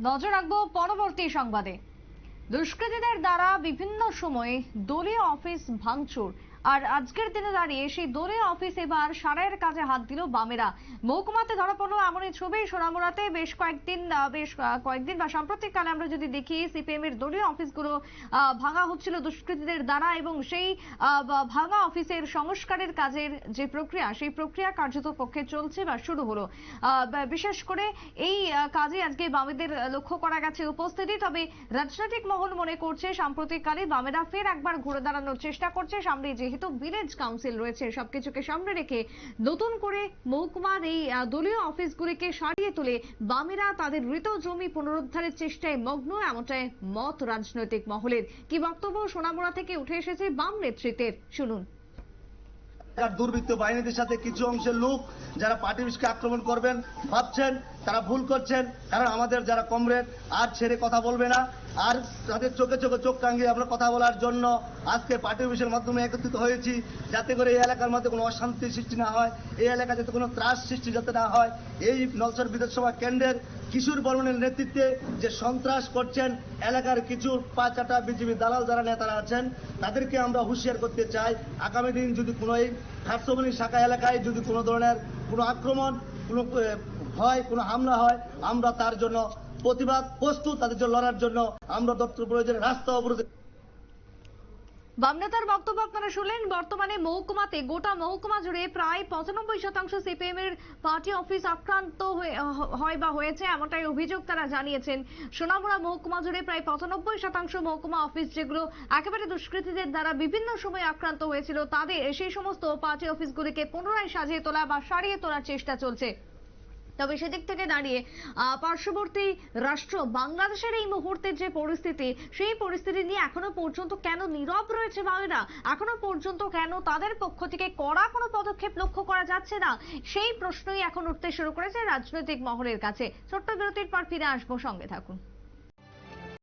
নজর রাখবো পরবর্তী সংবাদে। দুষ্কৃতীদের দ্বারা বিভিন্ন সময়ে দলীয় অফিস ভাঙচুর, আর আজকের দিনে দাঁড়িয়ে সেই দলীয় অফিস এবার সারাইয়ের কাজে হাত দিল বামেরা। মহকুমাতে ধরা পড়লো এমনই ছবি সোনামুড়াতে বেশ কয়েকদিন বা সাম্প্রতিককালে আমরা যদি দেখি সিপিএম এর দলীয় অফিসগুলো ভাঙা হচ্ছিল দুষ্কৃতীদের দ্বারা, এবং সেই ভাঙা অফিসের সংস্কারের কাজের যে প্রক্রিয়া, সেই প্রক্রিয়া কার্যত পক্ষে চলছে বা শুরু হলো। বিশেষ করে এই কাজে আজকে বামেদের লক্ষ্য করা গেছে উপস্থিতি। তবে রাজনৈতিক মহল মনে করছে সাম্প্রতিককালে বামেরা ফের একবার ঘুরে দাঁড়ানোর চেষ্টা করছে। সামনে যেহেতু ভিলেজ কাউন্সিল রয়েছে, সবকিছুকে সামনে রেখে নতুন করে মহকুমার এই দলীয় অফিসগুলিকে সারিয়ে তুলে বামেরা তাদের মৃত জমি পুনরুদ্ধারের চেষ্টায় মগ্ন, এমনটাই মত রাজনৈতিক মহলের। কি বক্তব্য সোনামুড়া থেকে উঠে এসেছে বাম নেতৃত্বের, শুনুন। দুর্বৃত্ত বাহিনীদের সাথে কিছু অংশের লোক যারা পার্টি অফিসকে আক্রমণ করবেন ভাবছেন, তারা ভুল করছেন। কারণ আমাদের যারা কমরেড আর ছেড়ে কথা বলবে না, আর তাদের চোখে চোখে চোখ টাঙ্গিয়ে আমরা কথা বলার জন্য আজকে পার্টি অফিসের মাধ্যমে একত্রিত হয়েছি, যাতে করে এই এলাকার মধ্যে কোনো অশান্তির সৃষ্টি না হয়, এই এলাকা যাতে কোনো ত্রাস সৃষ্টি যাতে না হয়। এই নলছড় বিধানসভা কেন্দ্রের কিশোর বর্মনের নেতৃত্বে যে সন্ত্রাস করছেন এলাকার কিছু পাঁচাটা বিজেপি দালাল যারা নেতারা আছেন, তাদেরকে আমরা হুঁশিয়ার করতে চাই। আগামী দিন যদি কোনো এই ঘাটসবনী শাখা এলাকায় যদি কোনো ধরনের কোনো আক্রমণ, কোনো হয়, কোনো হামলা হয়, আমরা তার জন্য প্রতিবাদ প্রস্তুত, তাদের জন্য লড়ার জন্য আমরা দপ্তর প্রয়োজনে রাস্তা অবরোধ। বাম নেতার বক্তব্য আপনারা শুনলেন। বর্তমানে মহকুমাতে, গোটা মহকুমা জুড়ে প্রায় 95% সিপিএম এর পার্টি অফিস আক্রান্ত হয় বা হয়েছে, এমনটাই অভিযোগ তারা জানিয়েছেন। সোনামুড়া মহকুমা জুড়ে প্রায় 95% মহকুমা অফিস যেগুলো একেবারে দুষ্কৃতীদের দ্বারা বিভিন্ন সময় আক্রান্ত হয়েছিল, তাদের সেই সমস্ত পার্টি অফিসগুলিকে পুনরায় সাজিয়ে তোলা বা সারিয়ে তোলার চেষ্টা চলছে। তবে সেদিক থেকে দাঁড়িয়ে পার্শ্ববর্তী রাষ্ট্র বাংলাদেশের এই মুহূর্তের যে পরিস্থিতি, সেই পরিস্থিতি নিয়ে এখনো পর্যন্ত কেন নীরব রয়েছে বামেরা? এখনো পর্যন্ত কেন তাদের পক্ষ থেকে কড়া কোনো পদক্ষেপ লক্ষ্য করা যাচ্ছে না? সেই প্রশ্নই এখন উঠতে শুরু করেছে রাজনৈতিক মহলের কাছে। ছোট্ট বিরতির পর ফিরে আসবো, সঙ্গে থাকুন।